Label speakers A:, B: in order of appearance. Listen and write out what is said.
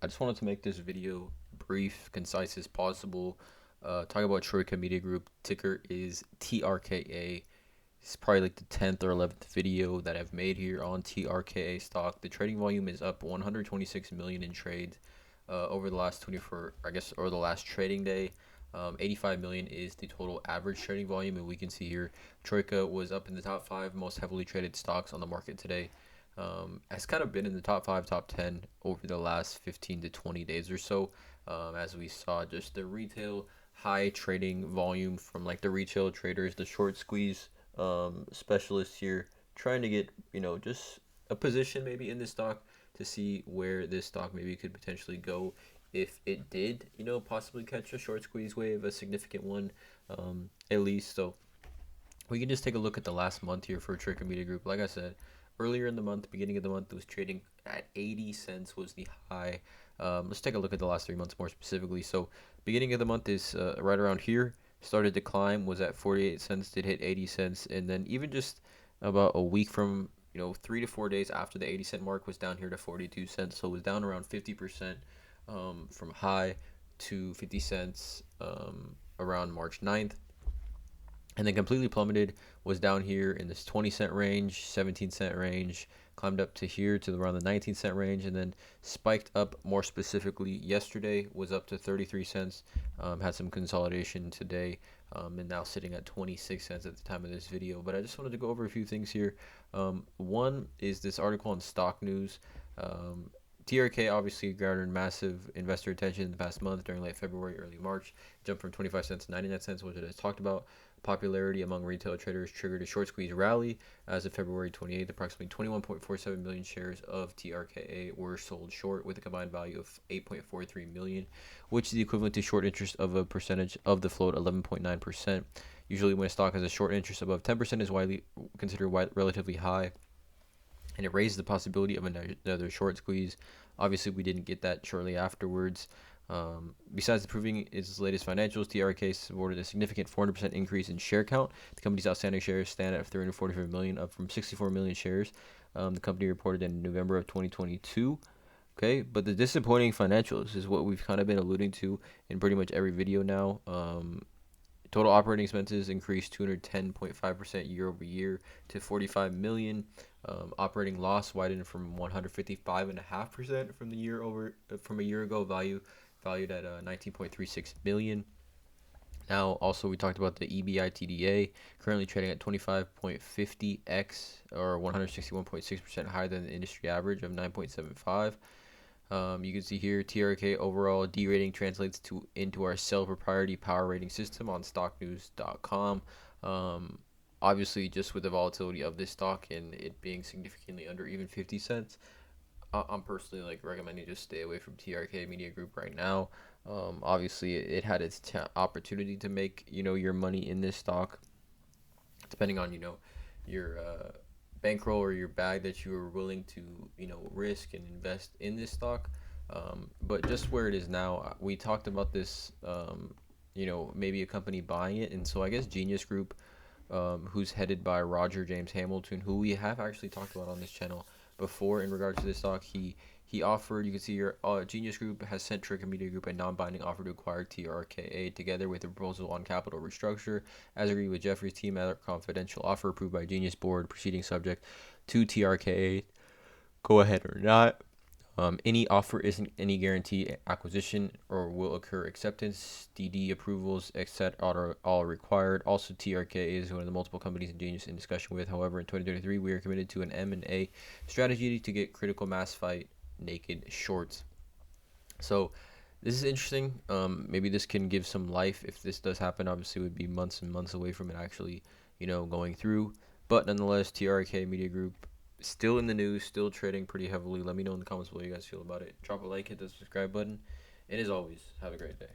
A: I just wanted to make this video brief, concise as possible. Talk about Troika Media Group. Ticker is TRKA. It's probably like the 10th or 11th video that I've made here on TRKA stock. The trading volume is up 126 million in trades over the last 24, I guess, or the last trading day. 85 million is the total average trading volume, and we can see here Troika was up in the top 5 most heavily traded stocks on the market today. Has kind of been in the top 5, top 10 over the last 15 to 20 days or so. As we saw, just the retail high trading volume from like the retail traders, the short squeeze specialists here, trying to get just a position maybe in this stock to see where this stock maybe could potentially go if it did possibly catch a short squeeze wave, a significant one, at least. So we can just take a look at the last month here for Trka Media Group. Like I said, earlier in the month, beginning of the month, it was trading at 80 cents was the high. Let's take a look at the last 3 months more specifically. So beginning of the month is right around here. Started to climb, was at 48 cents, did hit 80 cents, and then even just about a week from 3 to 4 days after the 80 cent mark was down here to 42 cents. So it was down around 50% from high to 50 cents around March 9th, and then completely plummeted, was down here in this 20 cent range, 17 cent range, climbed up to here to around the 19 cent range, and then spiked up more specifically yesterday, was up to 33 cents, had some consolidation today, and now sitting at 26 cents at the time of this video. But I just wanted to go over a few things here. One is this article on Stock News. TRK obviously garnered massive investor attention in the past month during late February, early March. It jumped from 25 cents to 99 cents, which it has talked about. Popularity among retail traders triggered a short squeeze rally. As of February 28th, approximately 21.47 million shares of TRKA were sold short with a combined value of 8.43 million, which is the equivalent to short interest of a percentage of the float, 11.9%. Usually when a stock has a short interest above 10% is widely considered relatively high, and it raised the possibility of another short squeeze. Obviously, we didn't get that shortly afterwards. Besides improving its latest financials, TRK supported a significant 400% increase in share count. The company's outstanding shares stand at 345 million, up from 64 million shares. The company reported in November of 2022. Okay, but the disappointing financials is what we've kind of been alluding to in pretty much every video now. Total operating expenses increased 210.5% year over year to 45 million. Operating loss widened from 155.5% from a year ago, valued at 19.36 million. Now, also we talked about the EBITDA, currently trading at 25.50x, or 161.6% higher than the industry average of 9.75. You can see here TRK overall D rating translates into our sell propriety power rating system on stocknews.com. Obviously, just with the volatility of this stock and it being significantly under even 50 cents, I'm personally recommending just stay away from TRK Media Group right now. Obviously, it had its opportunity to make your money in this stock, depending on your bankroll or your bag that you are willing to risk and invest in this stock. But just where it is now, we talked about this, maybe a company buying it, and so I guess Genius Group, who's headed by Roger James Hamilton, who we have actually talked about on this channel before in regards to this stock. He offered, you can see here, Genius Group has sent Trka Media Group a non-binding offer to acquire TRKA together with a proposal on capital restructure. As agreed with Jeffrey's team, a confidential offer approved by Genius Board, proceeding subject to TRKA go ahead or not. Any offer isn't any guarantee acquisition or will occur acceptance. DD approvals, etc. are all required. Also, TRK is one of the multiple companies in Genius in discussion with. However, in 2023, we are committed to an M&A strategy to get critical mass fight naked shorts. So this is interesting. Maybe this can give some life if this does happen. Obviously, it would be months and months away from it actually, going through. But nonetheless, TRK Media Group still in the news, still trading pretty heavily. Let me know in the comments what you guys feel about it. Drop a like, hit the subscribe button, and as always, have a great day.